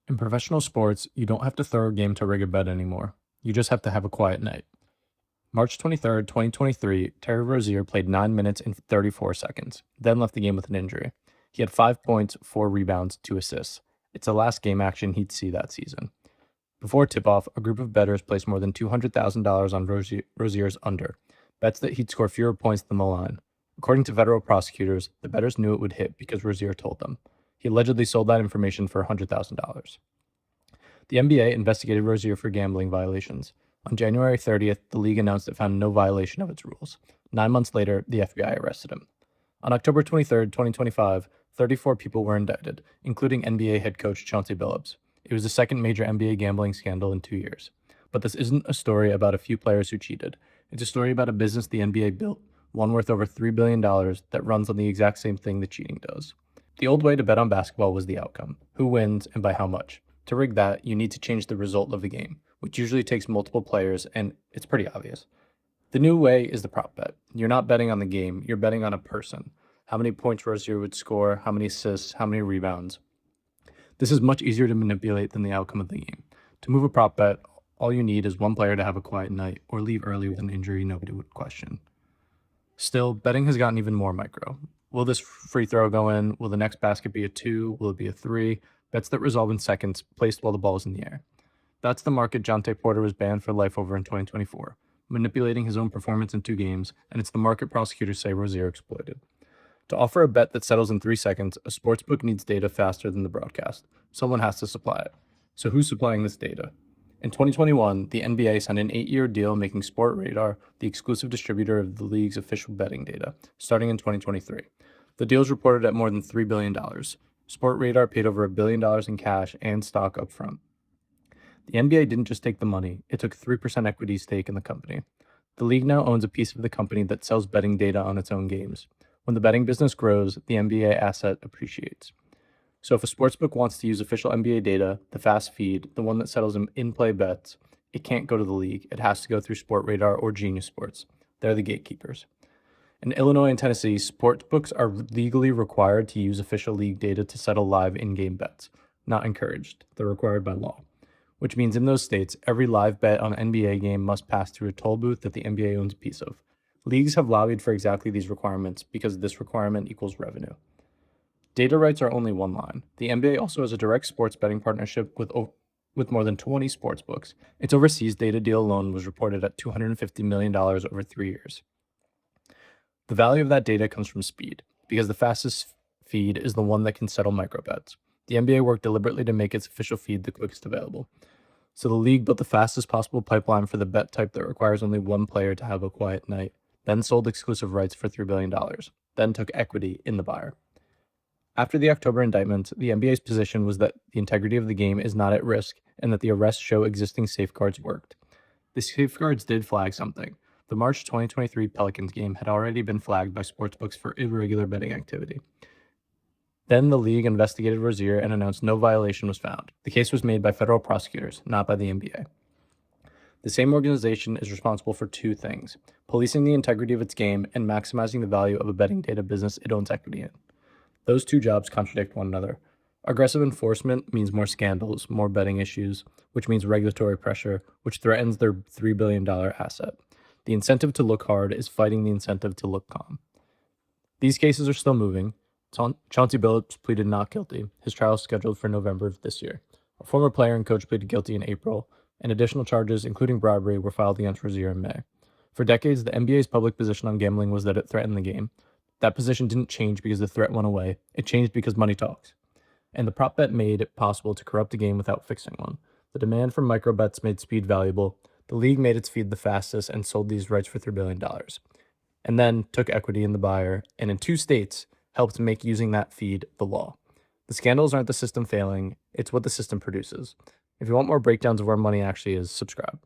In professional sports, you don't have to throw a game to rig a bet anymore. You just have to have a quiet night. March 23rd, 2023, Terry Rozier played 9 minutes and 34 seconds, then left the game with an injury. He had 5 points, 4 rebounds, 2 assists. It's the last game action he'd see that season. Before tip off, a group of bettors placed more than $200,000 on Rozier's under, bets that he'd score fewer points than the line. According to federal prosecutors, the bettors knew it would hit because Rozier told them. He allegedly sold that information for $100,000. The NBA investigated Rozier for gambling violations. On January 30th, the league announced it found no violation of its rules. 9 months later, the FBI arrested him. On October 23rd, 2025, 34 people were indicted, including NBA head coach Chauncey Billups. It was the second major NBA gambling scandal in 2 years. But this isn't a story about a few players who cheated. It's a story about a business the NBA built, one worth over $3 billion that runs on the exact same thing that cheating does. The old way to bet on basketball was the outcome, who wins and by how much. To rig that, you need to change the result of the game, which usually takes multiple players, and it's pretty obvious. The new way is the prop bet. You're not betting on the game, you're betting on a person. How many points Rozier would score, how many assists, how many rebounds. This is much easier to manipulate than the outcome of the game. To move a prop bet, all you need is one player to have a quiet night or leave early with an injury nobody would question. Still, betting has gotten even more micro. Will this free throw go in? Will the next basket be a 2? Will it be a 3? Bets that resolve in seconds, placed while the ball is in the air. That's the market Jonte Porter was banned for life over in 2024, manipulating his own performance in 2 games, and it's the market prosecutors say Rozier exploited. To offer a bet that settles in 3 seconds, a sportsbook needs data faster than the broadcast. Someone has to supply it. So who's supplying this data? In 2021, the NBA signed an 8-year deal making Sportradar the exclusive distributor of the league's official betting data, starting in 2023. The deal is reported at more than $3 billion. Sportradar paid over $1 billion in cash and stock upfront. The NBA didn't just take the money, it took 3% equity stake in the company. The league now owns a piece of the company that sells betting data on its own games. When the betting business grows, the NBA asset appreciates. So if a sportsbook wants to use official NBA data, the fast feed, the one that settles in-play bets, it can't go to the league. It has to go through Sportradar or Genius Sports. They're the gatekeepers. In Illinois and Tennessee, sportsbooks are legally required to use official league data to settle live in-game bets. Not encouraged. They're required by law. Which means in those states, every live bet on an NBA game must pass through a toll booth that the NBA owns a piece of. Leagues have lobbied for exactly these requirements because this requirement equals revenue. Data rights are only one line. The NBA also has a direct sports betting partnership with more than 20 sportsbooks. Its overseas data deal alone was reported at $250 million over 3 years. The value of that data comes from speed, because the fastest feed is the one that can settle microbets. The NBA worked deliberately to make its official feed the quickest available. So the league built the fastest possible pipeline for the bet type that requires only one player to have a quiet night, then sold exclusive rights for $3 billion, then took equity in the buyer. After the October indictment, the NBA's position was that the integrity of the game is not at risk and that the arrests show existing safeguards worked. The safeguards did flag something. The March 2023 Pelicans game had already been flagged by sportsbooks for irregular betting activity. Then the league investigated Rozier and announced no violation was found. The case was made by federal prosecutors, not by the NBA. The same organization is responsible for 2 things: policing the integrity of its game and maximizing the value of a betting data business it owns equity in. Those 2 jobs contradict one another. Aggressive enforcement means more scandals, more betting issues, which means regulatory pressure, which threatens their $3 billion asset. The incentive to look hard is fighting the incentive to look calm. These cases are still moving. Chauncey Billups pleaded not guilty. His trial is scheduled for November of this year. A former player and coach pleaded guilty in April, and additional charges, including bribery, were filed against Rozier in May. For decades, the NBA's public position on gambling was that it threatened the game. That position didn't change because the threat went away. It changed because money talks. And the prop bet made it possible to corrupt the game without fixing one. The demand for microbets made speed valuable. The league made its feed the fastest and sold these rights for $3 billion. And then took equity in the buyer, and in 2 states, helped make using that feed the law. The scandals aren't the system failing, it's what the system produces. If you want more breakdowns of where money actually is, subscribe.